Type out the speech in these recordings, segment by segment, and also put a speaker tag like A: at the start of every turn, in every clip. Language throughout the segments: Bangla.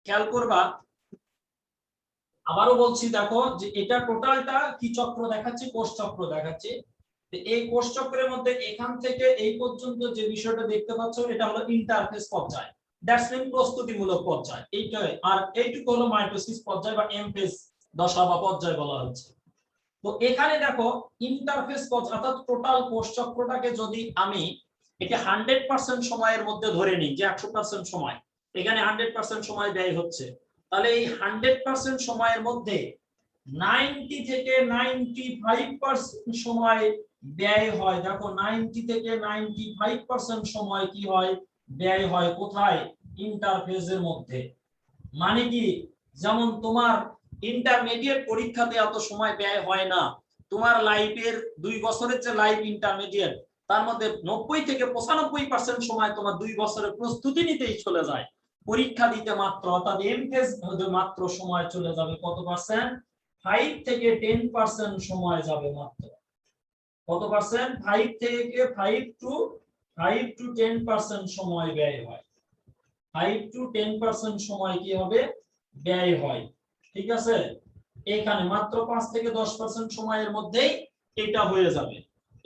A: খেয়াল করবা, আবারও বলছি, দেখো যে এটা টোটালটা কি চক্র দেখাচ্ছে, কোষ চক্র দেখাচ্ছে। এই কোষ চক্রের মধ্যে এখান থেকে এই পর্যন্ত যে বিষয়টা দেখতে পাচ্ছ এটা হলো ইন্টারফেস পর্যায়, দ্যাটস মিন প্রস্তুতিমূলক পর্যায় এইটাই। আর এইটুকু হলো মাইটোসিস পর্যায় বা এম ফেজ দশা বা পর্যায় বলা হচ্ছে। তো এখানে দেখো ইন্টারফেস পর্যায় অর্থাৎ টোটাল কোষ চক্রটাকে যদি আমি এটা 100% সময়ের মধ্যে ধরে নিই যে 100% সময়, এখানে 100% সময় ব্যয় হচ্ছে, তাহলে এই 100% সময়ের মধ্যে 90 থেকে 95% সময় ব্যয় হয়। দেখো 90 থেকে 95% সময় কি হয়, ব্যয় হয় কোথায়, ইন্টারফেজের মধ্যে। মানে কি, যেমন তোমার ইন্টারমিডিয়েট পরীক্ষাতে এত সময় ব্যয় হয় না, তোমার লাইফের 2 বছরের যে লাইফ ইন্টারমিডিয়েট তার মধ্যে 90 থেকে 95% সময় তোমার 2 বছরের প্রস্তুতি নিতেই চলে যায়, পরীক্ষা দিতে মাত্র অর্থাৎ এমফেজ মাত্র সময় চলে যাবে কত পার্সেন্ট, 5 থেকে 10% সময় যাবে মাত্র। কত পার্সেন্ট, 5 থেকে 5 টু 10% সময় ব্যয় হয়, 5 টু 10% সময় কি হবে, ব্যয় হয়। ঠিক আছে, এখানে মাত্র 5 থেকে 10% সময়ের মধ্যেই এটা হয়ে যাবে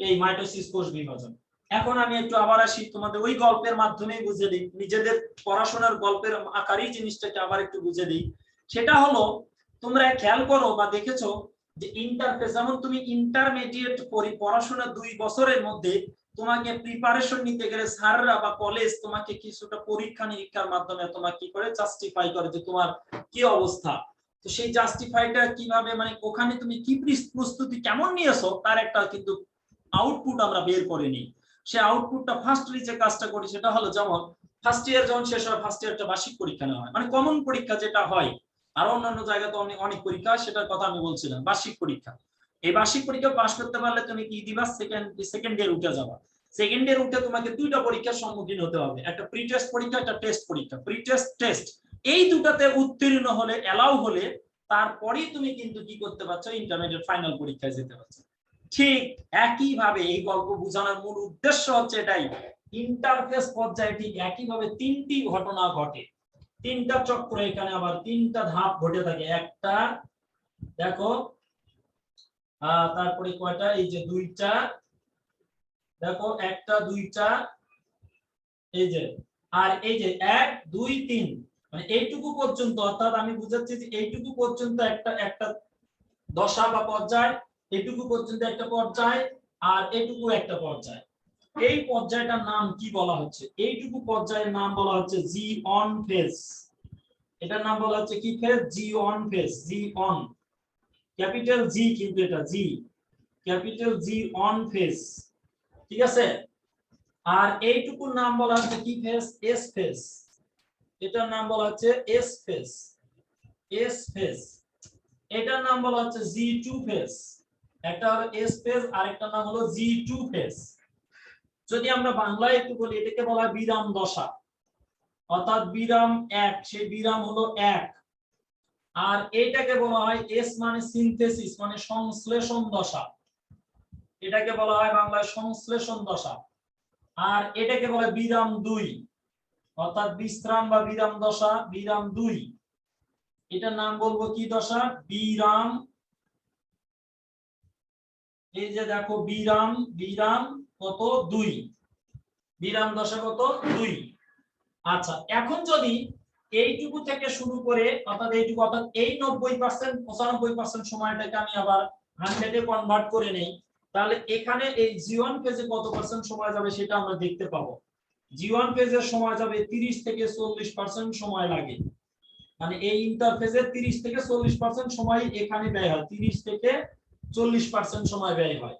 A: এই মাইটোসিস কোষ বিভাজন। এখন আমি একটু আবার আসি তোমাদের ওই গল্পের মাধ্যমে বুঝে দিই, নিজেদের পড়াশোনার গল্পের আকারেই জিনিসটাকে আবার একটু বুঝে দিই। সেটা হলো, তোমরা খেয়াল করো বা দেখেছো যে ইন্টারফেস, যেমন তুমি ইন্টারমিডিয়েট পড়াশোনা 2 বছরের মধ্যে তোমাকে প্রিপারেশন নিতে গেলে স্যাররা বা কলেজ তোমাকে কিছুটা পরীক্ষা নিরীক্ষার মাধ্যমে তোমাকে কি করে জাস্টিফাই করে যে তোমার কি অবস্থা। তো সেই জাস্টিফাইটা কিভাবে, মানে ওখানে তুমি কি প্রস্তুতি কেমন নিয়েছো তার একটা কিন্তু আউটপুট আমরা বের করে নিই। সে আউটপুটটা ফার্স্টলি যে কাজটা করি সেটা হলো, যেমন ফার্স্ট ইয়ার যখন শেষ হয়, ফার্স্ট ইয়ারটা বার্ষিক পরীক্ষা নেওয়া হয়, মানে কমন পরীক্ষা যেটা হয়, আর অন্যান্য জায়গাতে অনেক অনেক পরীক্ষা, সেটার কথা আমি বলছিলাম বার্ষিক পরীক্ষা। এই বার্ষিক পরীক্ষা পাস করতে পারলে তুমি কি দিবা, সেকেন্ড ইয়ার উঠে যাবা। সেকেন্ড ইয়ার উঠে তোমাকে 2টা পরীক্ষার সম্মুখীন হতে হবে, একটা প্রি টেস্ট পরীক্ষা, একটা টেস্ট পরীক্ষা। প্রি টেস্ট টেস্ট এই দুটাতে উত্তীর্ণ হলে, এলাও হলে, তারপরেই তুমি কিন্তু কি করতে পারছো, ইন্টারমিডিয়েট ফাইনাল পরীক্ষায় যেতে পারছো। ঠিক একইভাবে এই গল্প বোঝানোর মূল উদ্দেশ্য হচ্ছে এটাই, ইন্টারফেস পর্যায়ে ঠিক একইভাবে 3টি ঘটনা ঘটে, 3টা চক্র, এখানে আবার 3টা ধাপ ঘটে থাকে। একটা দেখো, তারপরে কয়টা, এই যে 2টা, দেখো 1টা 2টা, এই যে, আর এই যে 1 2 3, মানে এইটুকু পর্যন্ত, অর্থাৎ আমি বুঝাচ্ছি যে এইটুকু পর্যন্ত একটা একটা দশা বা পর্যায়, এইটুকু পর্যন্ত একটা পর্যায়, আর এইটুকু একটা পর্যায়। এই পর্যায়টার নাম কি বলা হচ্ছে, এইটুকু পর্যায়ের নাম বলা হচ্ছে জি অন ফেজ। এটার নাম বলা হচ্ছে কি phase, G on phase, G on, capital জি, কিন্তু এটা জি, ক্যাপিটাল জি অন ফেজ। ঠিক আছে, আর এইটুকুর নাম বলা হচ্ছে কি ফেজ, এস ফেজ। এটার নাম বলা হচ্ছে এস ফেজ, এস ফেজ। এটার নাম বলা হচ্ছে জি2 ফেজ। একটা হলো এস ফেজ আর একটা নাম হলো জি2 ফেজ। যদি আমরা বাংলায় একটু বলি, এটাকে বলা হয় বিরাম দশা, অর্থাৎ বিরাম 1, সেই বিরাম হলো 1। আর এটাকে বলা হয় এস মানে সিনথেসিস, মানে সংশ্লেষণ দশা, এটাকে বলা হয় বাংলায় সংশ্লেষণ দশা। আর এটাকে বলে বিরাম 2, অর্থাৎ বিশ্রাম বা বিরাম দশা, বিরাম 2। এটার নাম বলবো কি দশা, বিরাম, এই যে দেখো বিরাম, বিরাম কত 2, বিরাম দশা কত 2। আচ্ছা, এখন যদি এইটুকু থেকে শুরু করে, অর্থাৎ এইটুকু, অর্থাৎ এই 90% 95% সময়টাকে আমি আবার 100 এ কনভার্ট করে নেই, তাহলে এখানে এই জি1 ফেজে কত পার্সেন্ট সময় যাবে সেটা আমরা দেখতে পাবো। জি1 ফেজের সময় যাবে 30 থেকে 40% সময় লাগে, মানে এই ইন্টারফেজের 30 থেকে 40% সময় এখানে ব্যয় হয়, 30 থেকে 40% সময় ব্যয় হয়।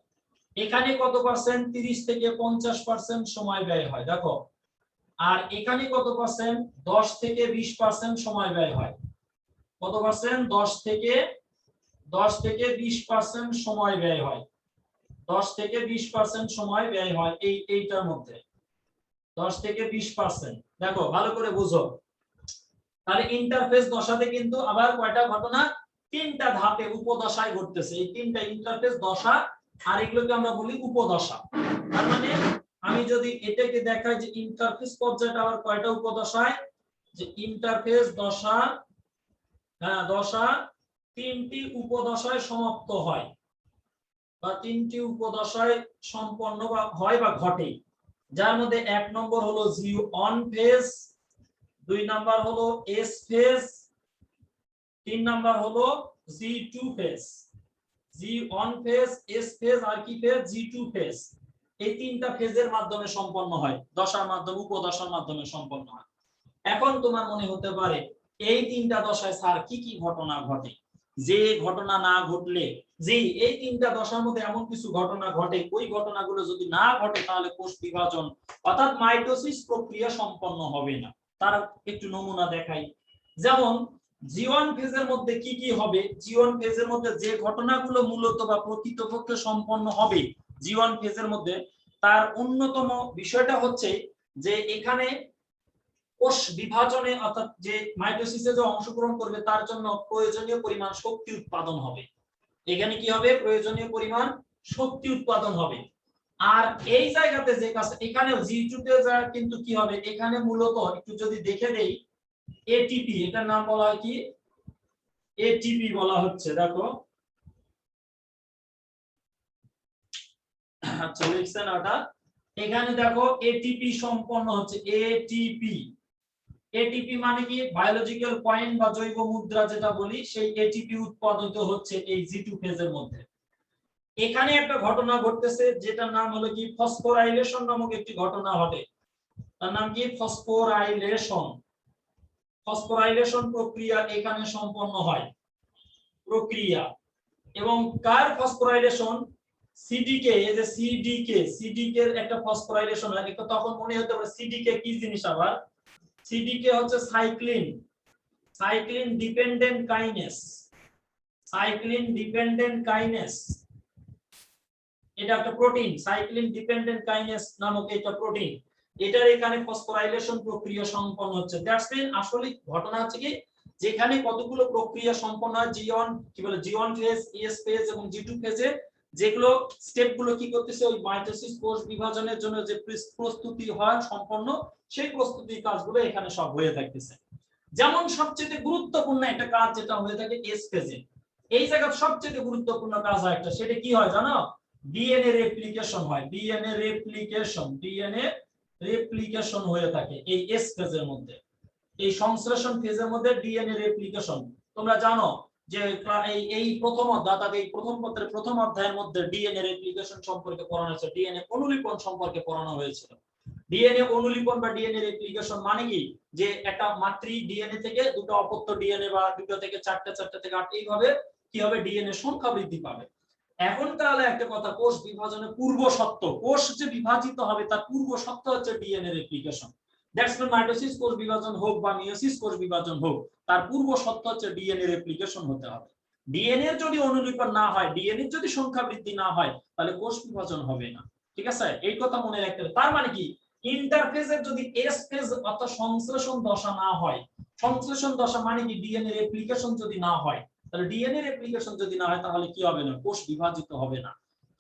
A: এখানে কত পার্সেন্ট, 30 থেকে 50% সময় ব্যয় হয়, দেখো। আর এখানে কত পার্সেন্ট, 10 থেকে 20% সময় ব্যয় হয়। কত পার্সেন্ট, 10 থেকে 20% সময় ব্যয় হয়, 10 থেকে 20% সময় ব্যয় হয় এইটার মধ্যে, 10 থেকে 20%। দেখো ভালো করে বুঝো, তাহলে ইন্টারফেস দশাতে কিন্তু আবার কয়টা ঘটনা, 3টা ধাপে উপদশায় ঘটতেছে। এই 3টা ইন্টারফেস দশা, আর এগুলোকে আমরা বলি উপদশা। তার মানে আমি যদি এটাকে দেখাই যে ইন্টারফেস পর্যায়টা আবার কয়টা উপদশায়, যে ইন্টারফেস দশা, দশা তিনটি উপদশায় সমাপ্ত হয় বা তিনটি উপদশায় সম্পন্ন বা হয় বা ঘটে, যার মধ্যে এক নম্বর হলো জি1 ফেজ, দুই নাম্বার হলো এস ফেজ, তিন নাম্বার হলো জি2 phase. G one phase, S phase আর কি ফেজ, জি2 ফেজ। এই তিনটা ফেজের মাধ্যমে সম্পন্ন হয়, দশার মাধ্যমে, উপদশার মাধ্যমে সম্পন্ন হয়। এখন তোমার মনে হতে পারে এই তিনটা দশায় স্যার কি কি ঘটনা ঘটে, যে ঘটনা না ঘটলে, যে এই তিনটা দশার মধ্যে এমন কিছু ঘটনা ঘটে, ওই ঘটনাগুলো যদি না ঘটে তাহলে কোষ বিভাজন অর্থাৎ মাইটোসিস প্রক্রিয়া সম্পন্ন হবে না। তার একটু নমুনা দেখাই। যেমন জি1 ফেজের মধ্যে কি কি হবে, জি1 ফেজের মধ্যে যে ঘটনাগুলো মূলত বা প্রকৃতপক্ষে সম্পন্ন হবে জি1 ফেজের মধ্যে, তার অন্যতম বিষয়টা হচ্ছে যে এখানে কোষ বিভাজনে অর্থাৎ যে মাইটোসিসে যে অংশগ্রহণ করবে তার জন্য প্রয়োজনীয় পরিমাণ শক্তি উৎপাদন হবে। এখানে কি হবে, প্রয়োজনীয় পরিমাণ শক্তি উৎপাদন হবে। আর এই জায়গাতে যে কাজ, এখানে জি2 তে যা কিন্তু কি হবে, এখানে মূলত একটু যদি দেখে দেই এটিপি, এটার নাম বলা হয় কি, এটিপি বলা হচ্ছে। দেখো, আচ্ছা লিখছেন ওটা, এখানে দেখো এটিপি সম্পন্ন হচ্ছে, এটিপি। এটিপি মানে কি, বায়োলজিক্যাল পয়েন্ট বা জৈব মুদ্রা যেটা বলি, সেই এটিপি উৎপাদিত হচ্ছে এই জি2 ফেজের মধ্যে। এখানে একটা ঘটনা ঘটতেছে যেটার নাম হলো কি ফসফোরাইলেশন নামক একটি ঘটনা ঘটে। তার নাম কি, ফসফোরাইলেশন। ফসফোরাইলেশন প্রক্রিয়া এখানে সম্পন্ন হয়, প্রক্রিয়া। এবং কার ফসফোরাইলেশন, সিডিকে, এই যে সিডিকে এর একটা ফসফোরাইলেশন হয়। এটা তখন মনে হতে পারে সিডিকে কি জিনিস, আবার সিডিকে হচ্ছে cyclin, cyclin dependent kinase, cyclin dependent kinase. এটা একটা প্রোটিন, সাইক্লিন ডিপেন্ডেন্ট কাইনেস নামক একটা প্রোটিন। এটার এখানে ফসফোরাইলেশন প্রক্রিয়া সম্পন্ন হচ্ছে। দ্যাটস মিন আসলে ঘটনা হচ্ছে কি, যেখানে কতগুলো প্রক্রিয়া সম্পন্ন হয় জি1, কি বলে, জি1 ফেজ, এস ফেজ এবং জি2 ফেজে, যেগুলো স্টেপ গুলো কি করতেছে, ওই মাইটোসিস কোষ বিভাজনের জন্য যে প্রস্তুতি হয় সম্পন্ন, সেই প্রস্তুতির কাজগুলো এখানে সব হয়ে থাকতেছে। যেমন সবচেয়ে গুরুত্বপূর্ণ একটা কাজ যেটা হয়ে থাকে এস ফেজে, এই জায়গায় সবচেয়ে গুরুত্বপূর্ণ কাজ হয় একটা, সেটা কি হয় জানো, ডিএনএ রেপ্লিকেশন হয়, ডিএনএ রেপ্লিকেশন, ডিএনএ রেপ্লিকেশন হয়ে থাকে এই এস ফেজের মধ্যে, এই সংশ্লেষণ ফেজের মধ্যে ডিএনএ রেপ্লিকেশন। তোমরা জানো যে এই প্রথম অধ্যায়, এই প্রথম পত্রের প্রথম অধ্যায়ের মধ্যে ডিএনএ রেপ্লিকেশন সম্পর্কে পড়ানো হয়েছে, ডিএনএ অনুলিপন সম্পর্কে পড়ানো হয়েছিল। ডিএনএ অনুলিপন বা ডিএনএ রেপ্লিকেশন মানে কি, যে একটা মাতৃ ডিএনএ থেকে দুটো অপত্য ডিএনএ বা দুটো থেকে চারটে, চারটে থেকে আট, এইভাবে কি হবে, ডিএনএ সংখ্যা বৃদ্ধি পাবে। এখন তাহলে একটা কথা, কোষ বিভাজনের পূর্ব শর্ত, কোষ যে বিভাজিত হবে তার পূর্ব শর্ত হচ্ছে DNA replication. That's mean mitosis কোষ বিভাজন হোক বা মিয়োসিস কোষ বিভাজন হোক, তার পূর্ব শর্ত হচ্ছে ডিএনএ রেপ্লিকেশন হতে হবে। ডিএনএ যদি অনুলিপন না হয়, ডিএনএ যদি সংখ্যা বৃদ্ধি না হয়, তাহলে কোষ বিভাজন হবে না। ঠিক আছে, এই কথা মনে রাখতে হবে। তার মানে কি, ইন্টারফেজের যদি এস ফেজ অর্থাৎ সংশ্লেষণ দশা না হয়, সংশ্লেষণ দশা মানে কি, ডিএনএ রেপ্লিকেশন যদি না হয়, তাহলে ডিএনএ রেপ্লিকেশন যদি না হয় তাহলে কি হবে না, কোষ বিভাজিত হবে না।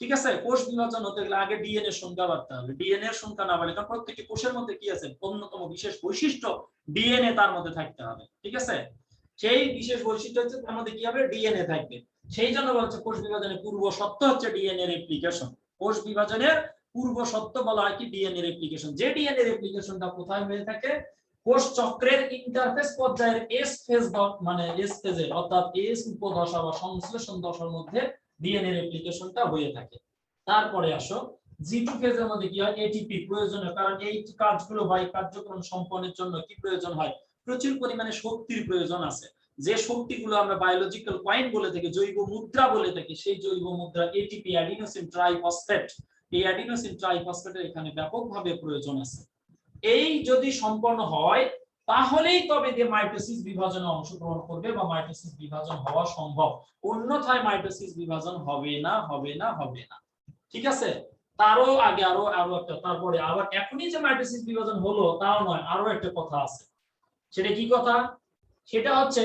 A: ঠিক আছে, কোষ বিভাজন হতে গেলে আগে ডিএনএ সংখ্যা বাড়তে হবে, ডিএনএ এর সংখ্যা না বাড়লে, কারণ প্রত্যেকটি কোষের মধ্যে কি আছে, অন্যতম বিশেষ বৈশিষ্ট্য ডিএনএ তার মধ্যে থাকতে হবে। ঠিক আছে, সেই বিশেষ বৈশিষ্ট্য হচ্ছে তার মধ্যে কি হবে, ডিএনএ থাকবে। সেই জন্য বলছে কোষ বিভাজনের পূর্ব শর্ত হচ্ছে ডিএনএ রেপ্লিকেশন। কোষ বিভাজনের পূর্ব শর্ত বলা হয় কি, ডিএনএ রেপ্লিকেশন। যে ডিএনএ রেপ্লিকেশনটা কোথায় হয়ে থাকে, কোষ চক্রের ইন্টারফেস পর্যায়ের এস ফেজ, মানে এস ফেজের অর্থাৎ এস উপদশা বা সংশ্লেষণ দশার মধ্যে ডিএনএ রেপ্লিকেশনটা হয়ে থাকে। তারপরে আসো জি2 ফেজের মধ্যে কি হয়, এটিপি প্রয়োজনীয়, কারণ এই কাজগুলো বা এই কার্যক্রম সম্পন্নের জন্য কি প্রয়োজন হয়, প্রচুর পরিমাণে শক্তির প্রয়োজন আছে। যে শক্তিগুলো আমরা বায়োলজিক্যাল পয়েন্ট বলে থাকি, জৈব মুদ্রা বলে থাকি, সেই জৈব মুদ্রা এটিপি, অ্যাডিনোসিন ট্রাইফসফেট, এই অ্যাডিনোসিন ট্রাইফসফেটের এখানে ব্যাপকভাবে প্রয়োজন আছে। এই যদি সম্পন্ন হয় তাহলেই তবে যে মাইটোসিস বিভাজনে অংশগ্রহণ করবে বা মাইটোসিস বিভাজন হওয়া সম্ভব, অন্যথায় মাইটোসিস বিভাজন হবে না, হবে না, হবে না। ঠিক আছে, তারও আগে আরো একটা, তারপরে আবার এখনই যে মাইটোসিস বিভাজন হলো তাও নয়, আরো একটা কথা আছে। সেটা কি কথা, সেটা হচ্ছে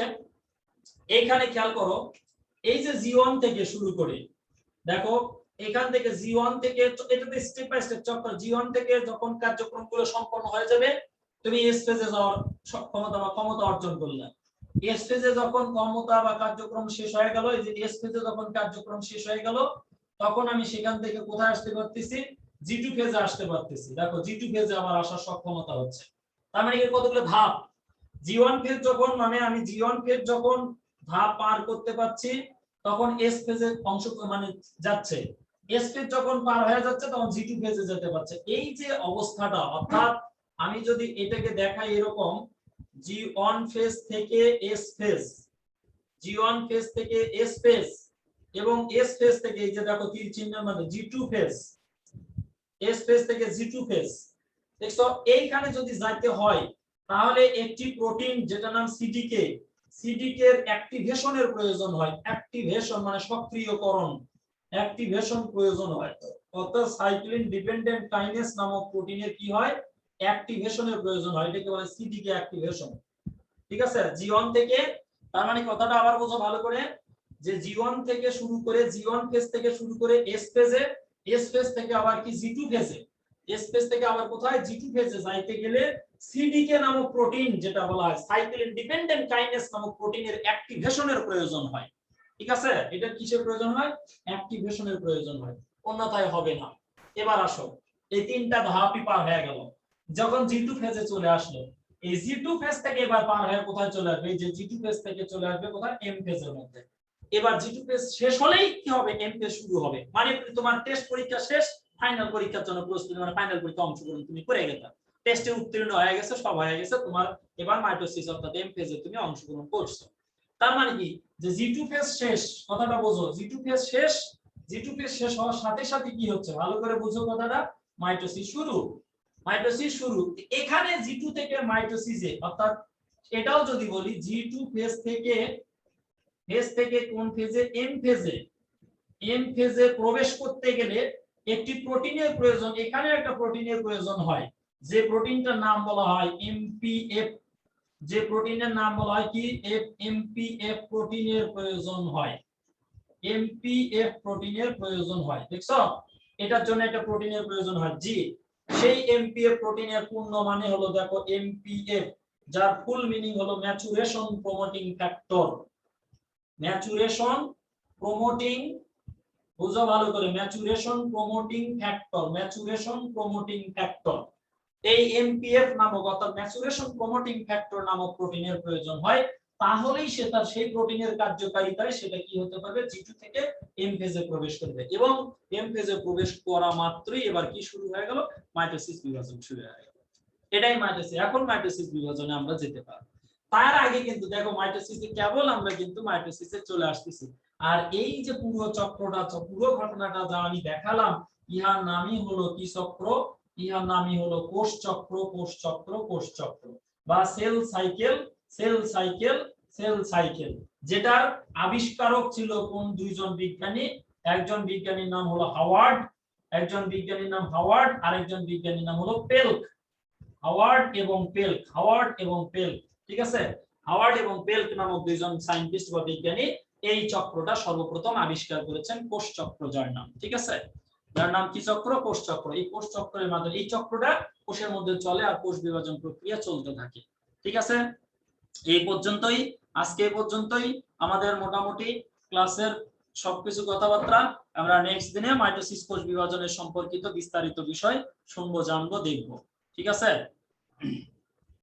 A: এইখানে খেয়াল করো, এই যে জি1 থেকে শুরু করে, দেখো এখান থেকে জি1 থেকে, এটাতে স্টেপ বাই স্টেপ চক্র, জি1 থেকে যখন কার্যক্রমগুলো সম্পন্ন হয়ে যাবে তুমি এস ফেজে যাওয়ার সক্ষমতা বা ক্ষমতা অর্জন করলে। এস ফেজে যখন ক্ষমতা বা কার্যক্রম শেষ হয়ে গেল, এই যে এস ফেজে যখন কার্যক্রম শেষ হয়ে গেল, তখন আমি সেখান থেকে কোথায় আসতে পারতেছি, জি2 ফেজে আসতে পারতেছি। দেখো জি2 ফেজে আমার আসার সক্ষমতা হচ্ছে। তার মানে এর কতগুলো ধাপ, জি1 ফেজ যখন মানে আমি জি1 ফেজ যখন ধাপ পার করতে পারছি, তখন এস ফেজে অংশ মানে যাচ্ছে। এস ফেজ যখন পার হয়ে যাচ্ছে তখন জি2 ফেজে যেতে পারছে। এই যে অবস্থাটা, অর্থাৎ আমি যদি এটাকে দেখাই এরকম, জি1 ফেজ থেকে এস ফেজ, জি1 ফেজ থেকে এস ফেজ, এবং এস ফেজ থেকে এই যে দেখো তীর চিহ্নের মধ্যে জি2 ফেজ, এস ফেজ থেকে জি2 ফেজ। দেখছো এইখানে যদি যাইতে হয়, তাহলে একটি প্রোটিন যেটা নাম সিডিকে, সিডিকে এর অ্যাক্টিভেশনের প্রয়োজন হয়। অ্যাক্টিভেশন মানে সক্রিয়করণ, অ্যাক্টিভেশন প্রয়োজন হয়। অর্থাৎ সাইক্লিন ডিপেন্ডেন্ট কাইনেজ নামক প্রোটিনের কি হয়, অ্যাক্টিভেশনের প্রয়োজন হয়। এটাকে বলে সিডিকে অ্যাক্টিভেশন। ঠিক আছে, জি1 থেকে, তার মানে কথাটা আবার বোঝো ভালো করে, যে জি1 থেকে শুরু করে, জি1 ফেজ থেকে শুরু করে এস ফেজে, এস ফেজ থেকে আবার কি জি2 ফেজে, এস ফেজ থেকে আবার কোথায় জি2 ফেজে যাইতে গেলে সিডিকে নামক প্রোটিন যেটা বলা হয় সাইক্লিন ডিপেন্ডেন্ট কাইনেজ নামক প্রোটিনের অ্যাক্টিভেশনের প্রয়োজন হয়। ঠিক আছে, এটা কিসের প্রয়োজন হয়, অ্যাক্টিভেশনের প্রয়োজন হয়, অন্যথায় হবে না। এবার আসো, এই তিনটা ধাপই পার হয়ে গেল। যখন জি2 ফেজে চলে আসলো, এই জি2 ফেজ থেকে এবার পার হয়ে কোথায় চলে আসবে, এই যে জি2 ফেজ থেকে চলে আসবে কোথায়, এম ফেজের মধ্যে। এবার জি2 ফেজ শেষ হলেই কি হবে, এম ফেজ শুরু হবে। মানে তোমার টেস্ট পরীক্ষা শেষ, ফাইনাল পরীক্ষার জন্য প্রস্তুতি, মানে ফাইনাল পরীক্ষা অংশগ্রহণ তুমি করে গেছো, টেস্টে উত্তীর্ণ হয়ে গেছে, সব হয়ে গেছে, তোমার এবার মাইটোসিস অর্থাৎ এম ফেজে তুমি অংশগ্রহণ করছো। তার মানে কি, যে জি2 ফেজ শেষ, কথাটা বোঝো, জি2 ফেজ শেষ, জি2 ফেজ শেষ হওয়ার সাথে সাথে কি হচ্ছে, ভালো করে বুঝো কথাটা, মাইটোসিস শুরু, মাইটোসিস শুরু। এখানে জি2 থেকে মাইটোসিসে, অর্থাৎ এটাও যদি বলি জি2 ফেজ থেকে, ফেজ থেকে কোন ফেজে, এম ফেজে, এম ফেজে প্রবেশ করতে গেলে একটি প্রোটিনের প্রয়োজন, এখানে একটা প্রোটিনের প্রয়োজন হয়, যে প্রোটিনটার নাম বলা হয় এমপিএফ, যে প্রোটিনের নাম বলা হয় কি, এমপিএফ প্রোটিনের প্রয়োজন হয়, এমপিএফ প্রোটিনের প্রয়োজন হয়। দেখছো, এটার জন্য একটা প্রোটিনের প্রয়োজন হয়। জি, সেই এমপিএফ প্রোটিনের পূর্ণ মানে হলো, দেখো এমপিএফ, যার ফুল মিনিং হলো maturation promoting factor, maturation promoting, বুঝো ভালো করে, maturation promoting factor, maturation promoting factor. এই এমপিএফ নামক অর্থাৎ ম্যাচুরেশন প্রমোটিং ফ্যাক্টর নামক প্রোটিনের প্রয়োজন হয়, তাহলেই সে তার সেই প্রোটিনের কার্যকারিতায় সেটা কি হতে পারবে, জি2 থেকে এম ফেজে প্রবেশ করবে, এবং এম ফেজে প্রবেশ করা মাত্রই এবার কি শুরু হয়ে গেল, মাইটোসিস বিভাজন শুরু হয়ে গেল। এটাই মাইটোসিস। এখন মাইটোসিস বিভাজনে আমরা যেতে পারব। তার আগে কিন্তু দেখো, মাইটোসিসে কেবল আমরা কিন্তু মাইটোসিসে চলে আসতেছি। আর এই যে পুরো চক্রটা, পুরো ঘটনাটা যা আমি দেখালাম, ইহার নামই হলো কি চক্র, ইহার নামই হলো কোষ চক্র, কোষ চক্র, কোষ চক্র, বা cell cycle, cell cycle, cell cycle. যেটার আবিষ্কারক ছিল কোন দুইজন বিজ্ঞানী, একজন বিজ্ঞানীর নাম হলো হাওয়ার্ড, একজন বিজ্ঞানীর নাম হাওয়ার্ড, আরেকজন বিজ্ঞানীর নাম হলো পেল্ক, হাওয়ার্ড এবং পেল্ক, হাওয়ার্ড এবং পেল্ক। ঠিক আছে, হাওয়ার্ড এবং পেল্ক নামক দুইজন সায়েন্টিস্ট বা বিজ্ঞানী এই চক্রটা সর্বপ্রথম আবিষ্কার করেছেন, কোষ চক্র যার নাম। ঠিক আছে, যার নাম কি চক্র, কোষ চক্র। এই কোষ চক্রের মাধ্যমে এই চক্রটা কোষের মধ্যে চলে আর কোষ বিভাজন প্রক্রিয়া চলতে থাকে। ঠিক আছে, এই পর্যন্তই, আজকে এই পর্যন্তই আমাদের মোটামুটি ক্লাসের সবকিছু কথাবার্তা। আমরা নেক্সট দিনে মাইটোসিস কোষ বিভাজনের সম্পর্কিত বিস্তারিত বিষয় শুনবো, জানবো, দেখবো। ঠিক আছে।